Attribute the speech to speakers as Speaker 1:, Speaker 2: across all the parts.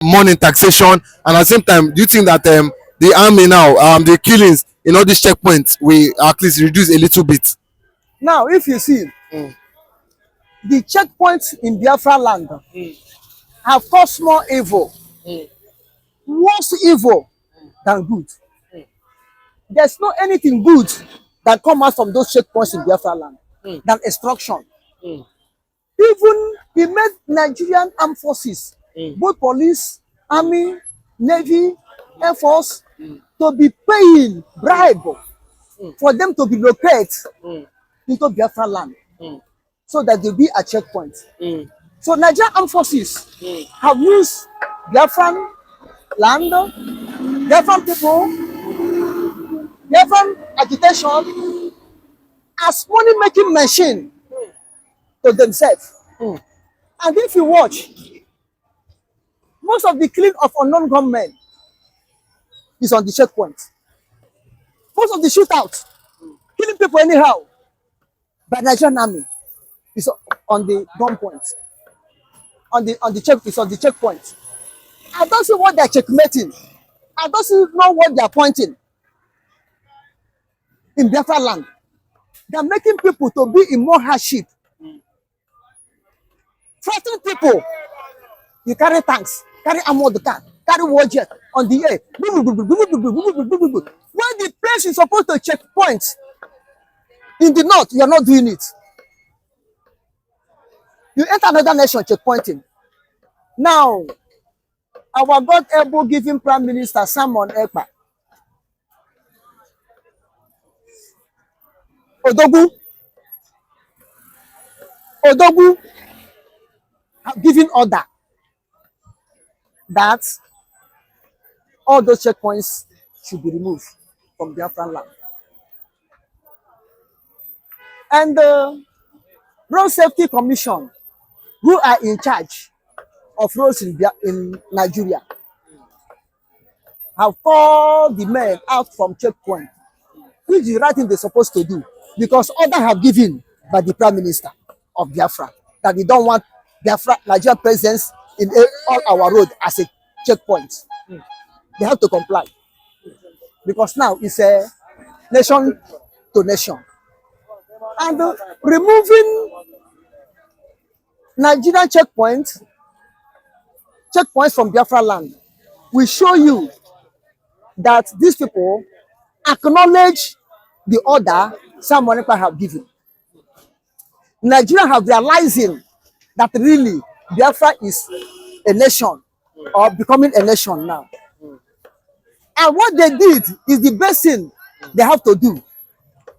Speaker 1: money taxation, and at the same time, do you think that the army now, the killings in all these checkpoints will at least reduce a little bit?
Speaker 2: Now, if you see, the checkpoints in Biafra land have caused more evil, worse evil than good. There's no anything good that come out from those checkpoints in Biafra land than instruction. Even he made Nigerian armed forces, both police, army, navy, air force, to be paying bribe for them to be located into Biafra land, so that they'll be a checkpoint. So Nigerian armed forces have used Biafran land, Biafran people, Biafran agitation as money making machine to themselves. And if you watch, most of the killing of unknown gunmen is on the checkpoint. Most of the shootout, killing people anyhow by Nigerian army, is on the gun point. It's on the checkpoint. I don't see what they're checkmating. I don't see know what they're pointing in Biafra land. They're making people to be in more hardship. Threatening people. You carry tanks, carry armored car, carry war jet on the air. When the place is supposed to checkpoint in the north, you are not doing it. You enter another nation checkpointing. Now, our God able giving Prime Minister Simon Ekpa, Odogwu have given order that all those checkpoints should be removed from Biafran land. And the Road Safety Commission, who are in charge of roads in Nigeria, have called the men out from checkpoint, which is the right thing they're supposed to do, because orders have given by the Prime Minister of Biafra that we don't want Biafra Nigerian presence in all our road as a checkpoint. They have to comply, because now it's a nation to nation. And removing Nigerian checkpoints from Biafra land will show you that these people acknowledge the order some Ekpa have given. Nigeria have realizing that really Biafra is a nation, or becoming a nation now. And what they did is the best thing they have to do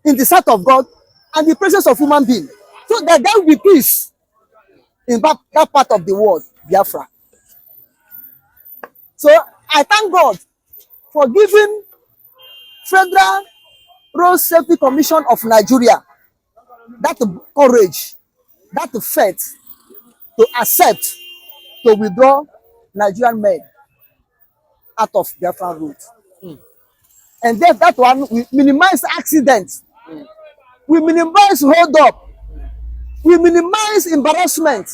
Speaker 2: in the sight of God and the presence of human being, so that there will be peace in that part of the world, Biafra. So I thank God for giving Federal Road Safety Commission of Nigeria that courage, that faith to accept, to withdraw Nigerian men out of Biafran road. And then that one will minimize accidents, we minimize hold up, we minimize embarrassment,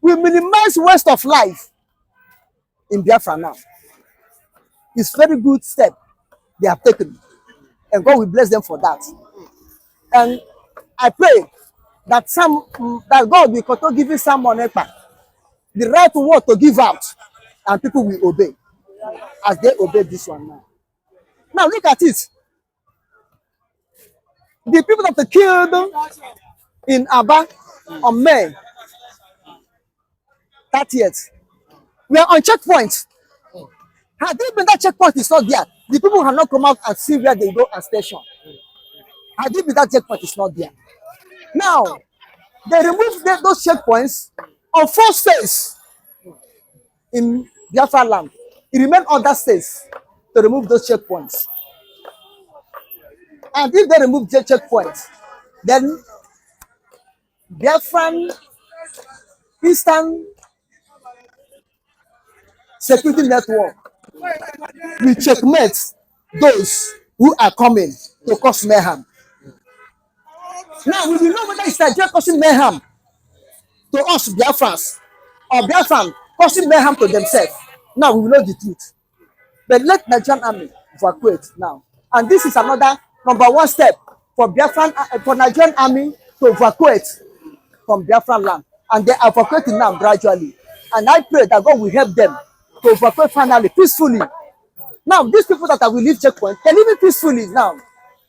Speaker 2: we minimize waste of life in Biafra now. It's very good step they have taken, and God will bless them for that. And I pray that God will continue giving Simon Ekpa the right word to give out, and people will obey as they obey this one now. Now look at it. The people that were killed in Aba on May 30th were on checkpoints. Had there been that checkpoint is not there, the people have not come out and see where they go and station. Had there been that checkpoint is not there. Now, they removed those checkpoints on 4 states in Biafra land. It remained other states to remove those checkpoints. And if they remove the checkpoints, then Biafran Eastern Security Network will checkmate those who are coming to cause mayhem. Now we will know whether it's Nigeria causing mayhem to us Biafrans, or Biafran causing mayhem to themselves. Now we know the truth. But let Nigerian army evacuate now. And this is another number one step for for Nigerian army to evacuate from Biafran land. And they are evacuating now gradually. And I pray that God will help them to evacuate finally, peacefully. Now, these people that will leave checkpoint, they're living peacefully now.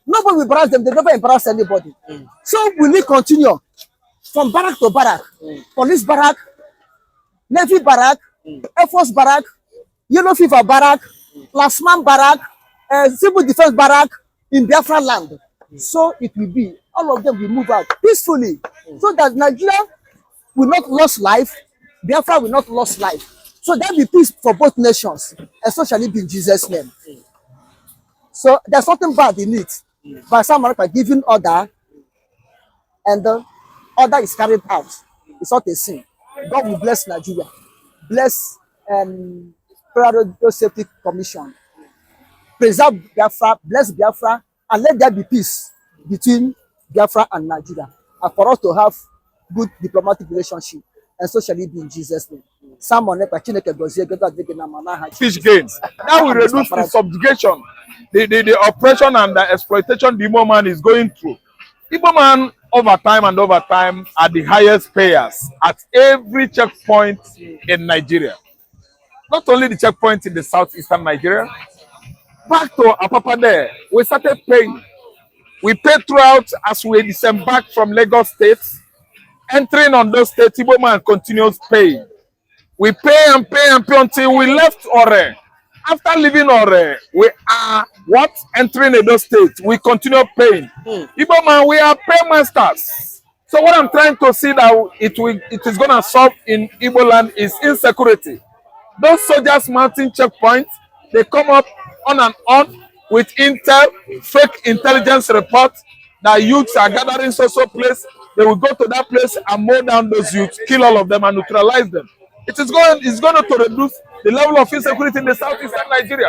Speaker 2: Nobody will embarrass them. They never embarrass anybody. So we need continue from barrack to barrack. Police barrack, Navy barrack, Air Force barrack, Yellow Fever barrack, Last Man barrack, Civil Defense barrack in Biafra land. So it will be. All of them will move out peacefully. So that Nigeria will not lose life, Biafra will not lose life. So there will be peace for both nations, especially in Jesus' name. So there's nothing bad in it. But some are giving order, and the order is carried out. It's not a sin. God will bless Nigeria, bless Federal Road Safety Commission, preserve Biafra, bless Biafra, and let there be peace between Biafra and Nigeria, and for us to have good diplomatic relationship, and socially be in Jesus' name.
Speaker 3: Fish gains. That will reduce the subjugation, the oppression and the exploitation the Igbo man is going through. Igbo man over time are the highest payers at every checkpoint in Nigeria. Not only the checkpoint in the southeastern Nigeria, back to Apapa there, we started paying. We paid throughout as we disembarked from Lagos State. Entering on those states, Igbo man continues paying. We pay and pay and pay until we left Ore. After leaving Ore, we are what? Entering Edo State. We continue paying. Igbo man, we are paymasters. So what I'm trying to see that it is going to solve in Igbo land is insecurity. Those soldiers mounting checkpoints, they come up on and on with intel, fake intelligence reports that youths are gathering so place. They will go to that place and mow down those youths, kill all of them and neutralize them. It's going to reduce the level of insecurity in the southeastern Nigeria.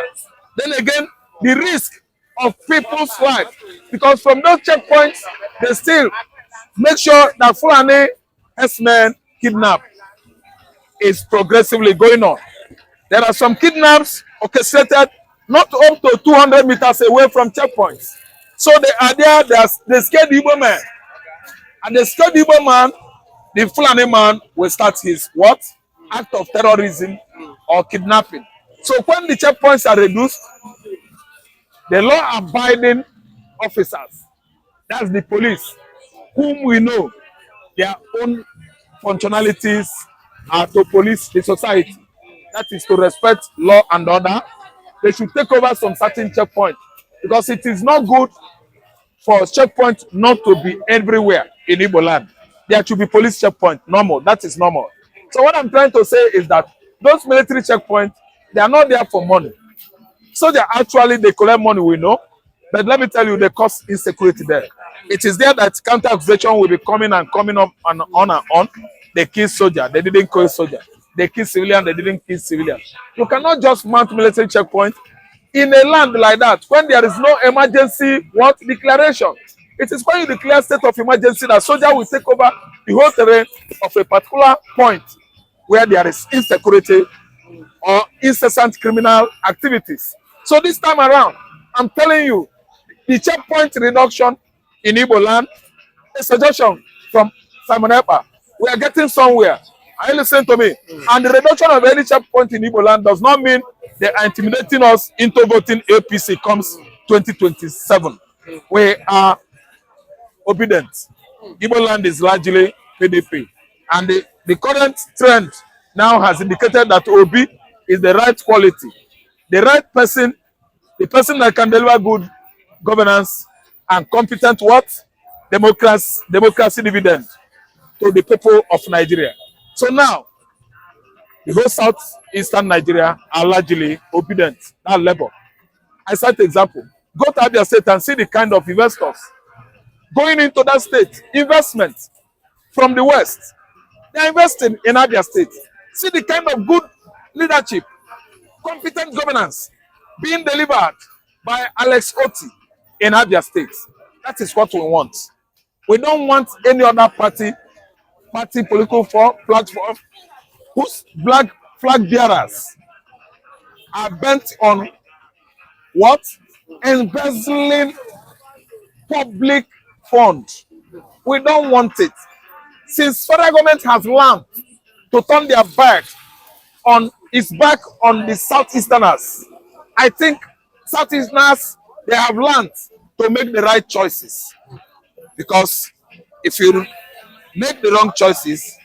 Speaker 3: Then again, the risk of people's life, because from those checkpoints, they still make sure that Fulani herdsmen kidnap is progressively going on. There are some kidnaps orchestrated not up to 200 meters away from checkpoints. So they are there, they scared the Igbo man. And the scared Igbo man, the Fulani man will start his what? Act of terrorism or kidnapping. So when the checkpoints are reduced, the law-abiding officers, that's the police, whom we know their own functionalities are to police the society. That is to respect law and order. They should take over some certain checkpoints because it is not good for checkpoints not to be everywhere in Igbo land. There should be police checkpoint, normal. That is normal. So what I'm trying to say is that those military checkpoints, they are not there for money. So they collect money, we know. But let me tell you, they cause insecurity there. It is there that counter-accusation will be coming up and on. They kill soldier, they didn't kill soldier. They kill civilian, they didn't kill civilian. You cannot just mount military checkpoint in a land like that when there is no emergency declaration. It is when you declare state of emergency that soldier will take over the whole terrain of a particular point where there is insecurity or incessant criminal activities. So this time around, I'm telling you, the checkpoint reduction in Igbo land, a suggestion from Simon Epa. We are getting somewhere. Are you listening to me? And the reduction of any checkpoint in Igbo land does not mean they are intimidating us into voting APC comes 2027. We are obedient. Igbo land is largely PDP. And the current trend now has indicated that Obi is the right quality, the right person, the person that can deliver good governance and competent democracy dividend to the people of Nigeria. So now, the whole southeastern Nigeria are largely obedient, not labor. I cite an example. Go to Abia State and see the kind of investors going into that state. Investment from the West. They are investing in Abia State. See the kind of good leadership, competent governance being delivered by Alex Oti in Abia State. That is what we want. We don't want any other party political platform whose flag bearers are bent on what? Embezzling public funds. We don't want it. Since federal government has learned to turn their back on the southeasterners, I think southeasterners, they have learned to make the right choices. Because if you make the wrong choices,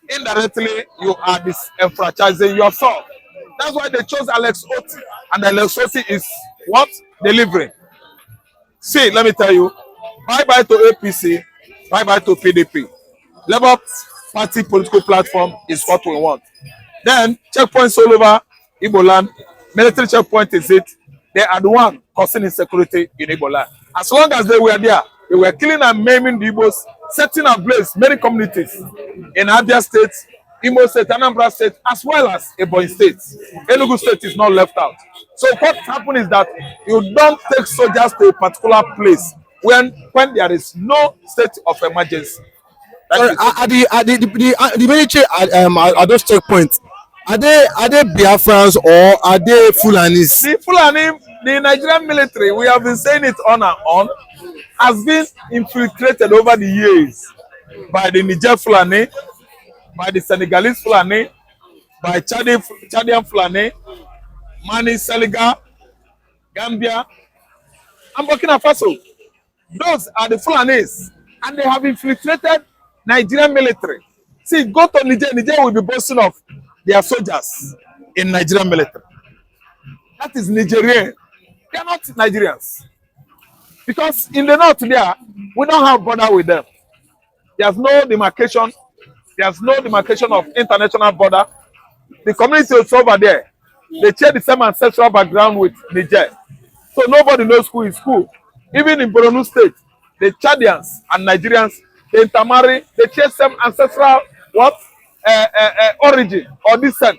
Speaker 3: indirectly you are disenfranchising yourself. That's why they chose Alex Otti, and Alex Otti is what? Delivering. See, let me tell you, bye-bye to APC, bye-bye to PDP. Labour Party political platform is what we want. Then, checkpoints all over Igbo land, military checkpoint is it. They are the one causing insecurity in Igbo land. As long as they were there, they were killing and maiming the Igbos, setting ablaze many communities in Abia State, Imo State, Anambra State, as well as Ebonyi State. Enugu State is not left out. So what happens is that you don't take soldiers to a particular place when there is no state of emergency.
Speaker 1: Are the military at those checkpoints, are they Biafrans or are they Fulanis?
Speaker 3: The Fulani, the Nigerian military, we have been saying it on and on, has been infiltrated over the years by the Niger Fulani, by the Senegalese Fulani, by Chadian Fulani, Mani, Seliga, Gambia, and Burkina Faso. Those are the Fulanis, and they have infiltrated Nigerian military. See, go to Niger. Niger will be boasting of their soldiers in Nigerian military. That is Nigerian. They are not Nigerians. Because in the north there, we don't have border with them. There's no demarcation. There's no demarcation of international border. The community is over there. They share the same ancestral background with Niger. So nobody knows who is who. Even in Borno State, the Chadians and Nigerians, they intermarry, they share some ancestral origin or descent.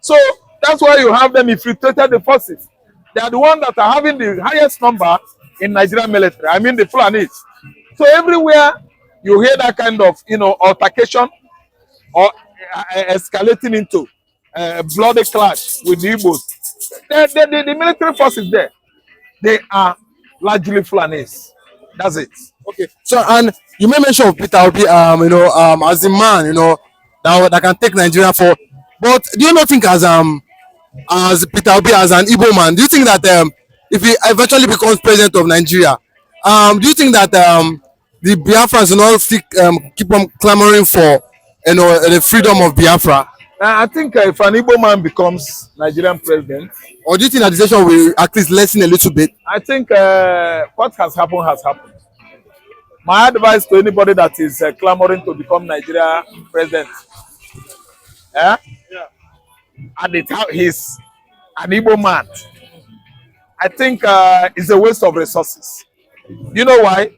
Speaker 3: So that's why you have them infiltrated the forces. They are the ones that are having the highest number in Nigerian military. I mean the Fulanis. So everywhere you hear that kind of altercation or escalating into bloody clash with the Igbos, the military forces there, they are largely Fulanis. That's it.
Speaker 1: Okay. So, and you may mention of Peter Obi, as a man, that can take Nigeria for. But do you not think as Peter Obi as an Igbo man, do you think that if he eventually becomes president of Nigeria, do you think that the Biafrans will not still keep on clamoring for the freedom of Biafra?
Speaker 3: I think if an Igbo man becomes Nigerian president,
Speaker 1: or do you think that the situation will at least lessen a little bit?
Speaker 3: I think what has happened has happened. My advice to anybody that is clamoring to become Nigeria president, and he's an Igbo man, I think it's a waste of resources. You know why?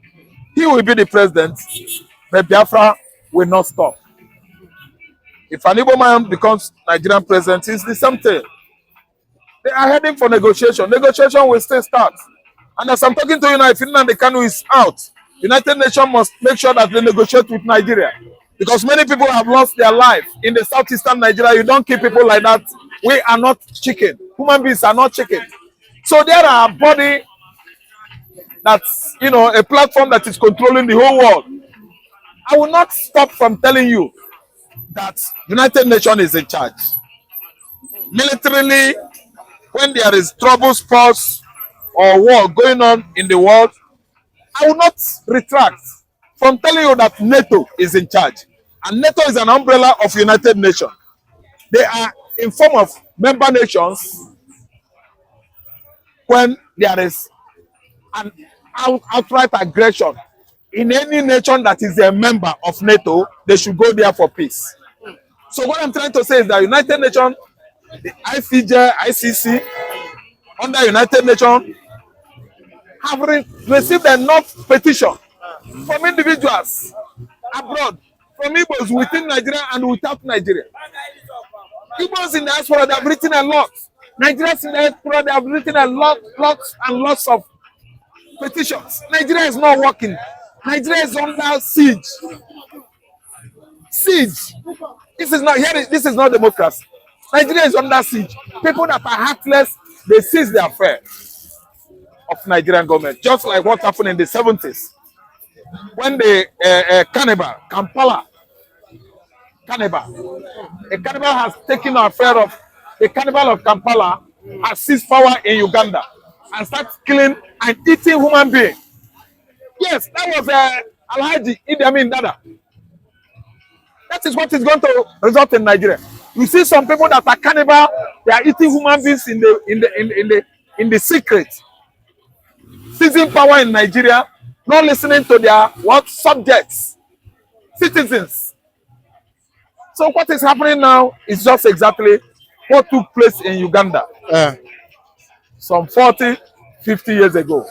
Speaker 3: He will be the president, but Biafra will not stop. If an Igbo man becomes Nigerian president, it's the same thing. They are heading for negotiation. Negotiation will still start. And as I'm talking to you now, if Nnamdi Kanu is out, United Nations must make sure that they negotiate with Nigeria. Because many people have lost their life in the southeastern Nigeria. You don't keep people like that. We are not chicken. Human beings are not chicken. So there are a body that's, a platform that is controlling the whole world. I will not stop from telling you that United Nations is in charge. Militarily, when there is trouble, sports, or war going on in the world, I will not retract from telling you that NATO is in charge. And NATO is an umbrella of United Nations. They are in form of member nations. When there is an outright aggression in any nation that is a member of NATO, they should go there for peace. So what I'm trying to say is that United Nations, the ICJ, ICC, under United Nations, have received enough petition from individuals abroad, from Igbos within Nigeria and without Nigeria. Igbos in the diaspora, they have written a lot. Nigerians in the diaspora, they have written a lots of petitions. Nigeria is not working. Nigeria is under siege. Siege. This is not democracy. Nigeria is under siege. People that are heartless, they seize the affair of Nigerian government, just like what happened in the 70s when the cannibal, a cannibal has taken the affair of the cannibal of Kampala, has seized power in Uganda and started killing and eating human beings. Yes, that was Alhaji Idi Amin Dada. That is what is going to result in Nigeria. You see some people that are cannibal, they are eating human beings in the secret, seizing power in Nigeria, not listening to their what subjects, citizens. So what is happening now is just exactly what took place in Uganda some 40, 50 years ago.